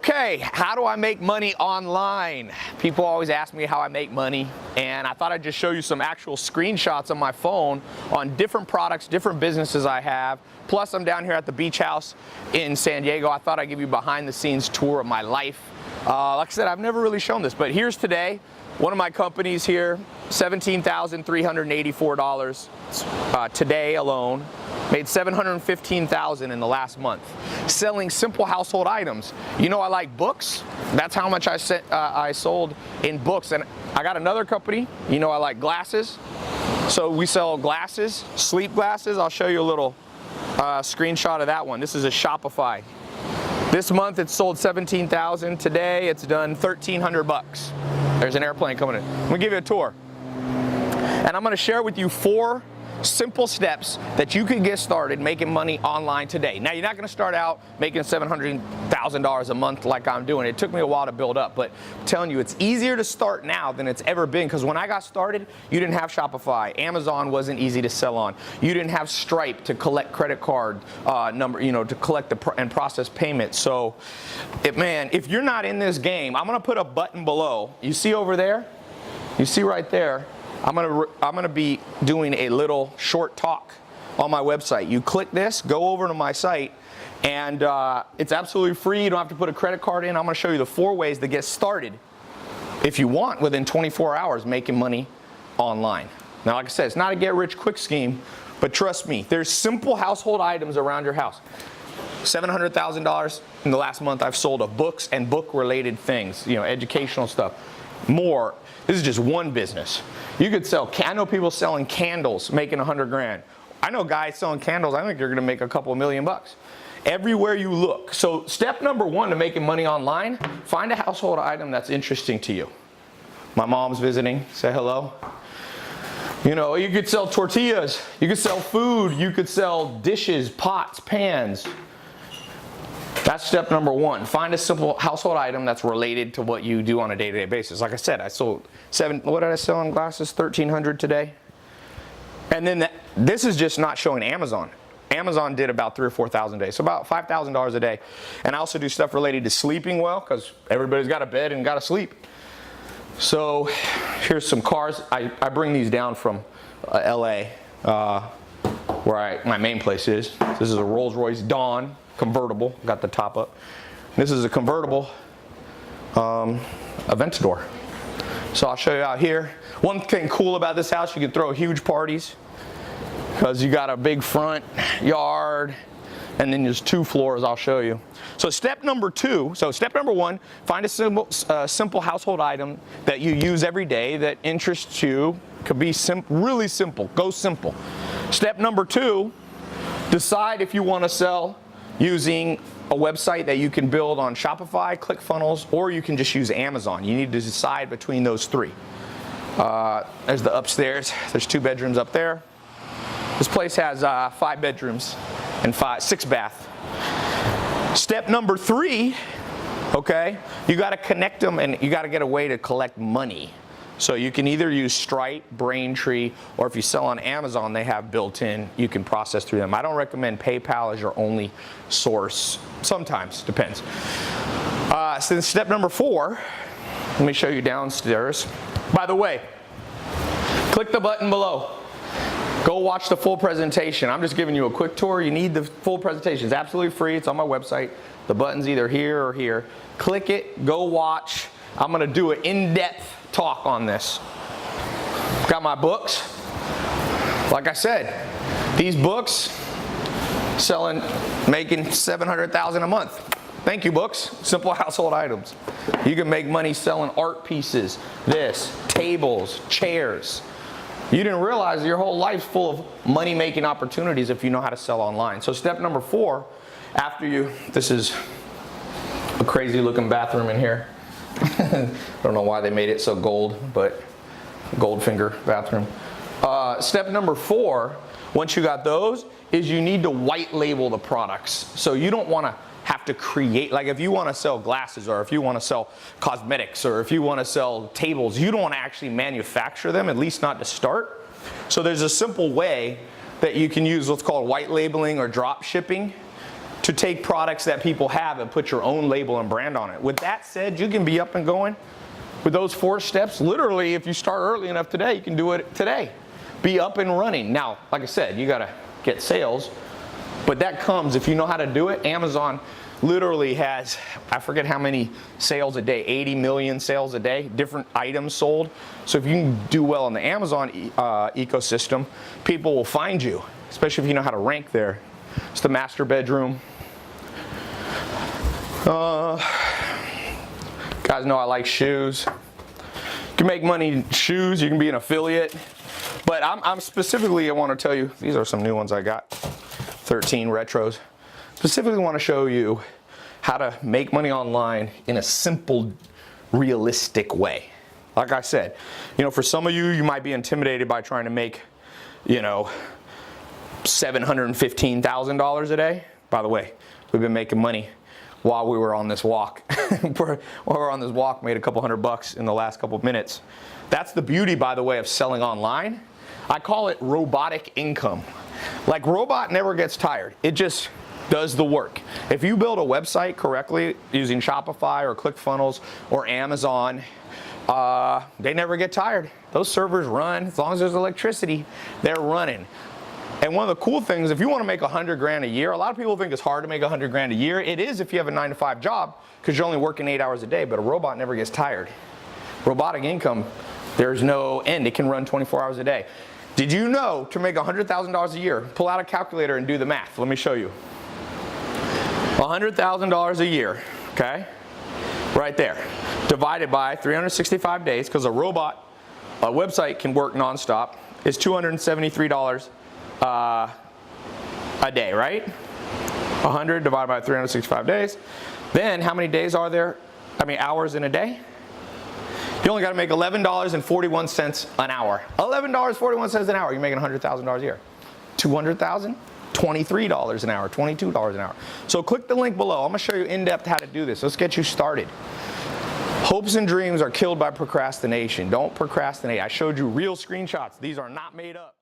Okay, how do I make money online? People always ask me how I make money, and I thought I'd just show you some actual screenshots on my phone on different products, different businesses I have. Plus, I'm down here at the beach house in San Diego. I thought I'd give you a behind the scenes tour of my life. Like I said, I've never really shown this, but here's today. One of my companies here, $17,384 today alone. Made $715,000 in the last month, selling simple household items. You know I like books. That's how much I sold in books. And I got another company. You know I like glasses. So we sell glasses, sleep glasses. I'll show you a little screenshot of that one. This is a Shopify. This month it sold $17,000. Today it's done $1,300 bucks. There's an airplane coming in. I'm gonna give you a tour. And I'm gonna share with you 4 simple steps that you can get started making money online today. Now, you're not going to start out making $700,000 a month like I'm doing. It took me a while to build up, but I'm telling you, it's easier to start now than it's ever been, because when I got started, you didn't have Shopify. Amazon wasn't easy to sell on. You didn't have Stripe to collect credit card to collect and process payments. So, man, if you're not in this game, I'm going to put a button below. You see over there? You see right there? I'm gonna be doing a little short talk on my website. You click this, go over to my site, and it's absolutely free. You don't have to put a credit card in. I'm gonna show you the 4 ways to get started, if you want, within 24 hours making money online. Now, like I said, it's not a get-rich-quick scheme, but trust me, there's simple household items around your house. $700,000 in the last month I've sold of books and book-related things, educational stuff. More. This is just one business. You could sell, I know people selling candles making 100 grand. I know guys selling candles, I think you're gonna make a couple $1,000,000 bucks. Everywhere you look. So step number 1 to making money online, find a household item that's interesting to you. My mom's visiting, say hello. You could sell tortillas, you could sell food, you could sell dishes, pots, pans. That's step number 1. Find a simple household item that's related to what you do on a day-to-day basis. Like I said, I sold what did I sell in glasses? 1,300 today. And then this is just not showing Amazon. Amazon did about $3,000 or $4,000 a day, so about $5,000 a day. And I also do stuff related to sleeping well, because everybody's got a bed and got to sleep. So here's some cars. I bring these down from LA, where my main place is. This is a Rolls-Royce Dawn convertible, got the top up. This is a convertible Aventador. So I'll show you out here. One thing cool about this house, you can throw huge parties because you got a big front yard, and then there's 2 floors. I'll show you. So step number 2. So step number 1, find a simple household item that you use every day that interests you. Could be really simple. Go simple. Step number 2, decide if you want to sell using a website that you can build on Shopify, ClickFunnels, or you can just use Amazon. You need to decide between those 3. There's the upstairs. There's 2 bedrooms up there. This place has 5 bedrooms and 6 bath. Step number 3, okay, you got to connect them, and you got to get a way to collect money. So you can either use Stripe, Braintree, or if you sell on Amazon, they have built-in, you can process through them. I don't recommend PayPal as your only source. Sometimes, depends. So step number 4, let me show you downstairs. By the way, click the button below. Go watch the full presentation. I'm just giving you a quick tour. You need the full presentation. It's absolutely free. It's on my website. The button's either here or here. Click it, go watch. I'm gonna do an in-depth talk on this. Got my books. Like I said, these books making $700,000 a month. Thank you, books. Simple household items. You can make money selling art pieces, tables, chairs. You didn't realize your whole life's full of money-making opportunities if you know how to sell online. So step number 4, this is a crazy looking bathroom in here. I don't know why they made it so gold, but Goldfinger bathroom. Step number 4, once you got those, is you need to white label the products. So you don't want to have to create, like if you want to sell glasses, or if you want to sell cosmetics, or if you want to sell tables, you don't want to actually manufacture them, at least not to start. So there's a simple way that you can use what's called white labeling or drop shipping. to take products that people have and put your own label and brand on it. With that said, you can be up and going with those 4 steps. Literally, if you start early enough today, you can do it today. Be up and running. Now, like I said, you gotta get sales, but that comes if you know how to do it. Amazon literally has, I forget how many sales a day, 80 million sales a day, different items sold. So if you can do well in the Amazon ecosystem, people will find you, especially if you know how to rank there. It's the master bedroom. Guys know I like shoes. You can make money in shoes, you can be an affiliate. But I'm specifically, I want to tell you, these are some new ones I got, 13 retros. Specifically want to show you how to make money online in a simple, realistic way. Like I said, you know, for some of you, you might be intimidated by trying to make, you know, $715,000 a day. By the way, we've been making money while we were on this walk. While we were on this walk, made a couple $100 in the last couple of minutes. That's the beauty, by the way, of selling online. I call it robotic income. Like, robot never gets tired. It just does the work. If you build a website correctly using Shopify or ClickFunnels or Amazon, they never get tired. Those servers run. As long as there's electricity, they're running. And one of the cool things, if you want to make 100 grand a year, a lot of people think it's hard to make 100 grand a year. It is if you have a 9-to-5 job, because you're only working 8 hours a day, but a robot never gets tired. Robotic income, there's no end. It can run 24 hours a day. Did you know to make $100,000 a year, pull out a calculator and do the math. Let me show you. $100,000 a year, okay? Right there. Divided by 365 days, because a website can work nonstop, is $273 a day, right? 100 divided by 365 days. Then how many days are there? Hours in a day? You only got to make $11.41 an hour. $11.41 an hour. You're making $100,000 a year. 200,000? $23 an hour, $22 an hour. So click the link below. I'm going to show you in depth how to do this. Let's get you started. Hopes and dreams are killed by procrastination. Don't procrastinate. I showed you real screenshots. These are not made up.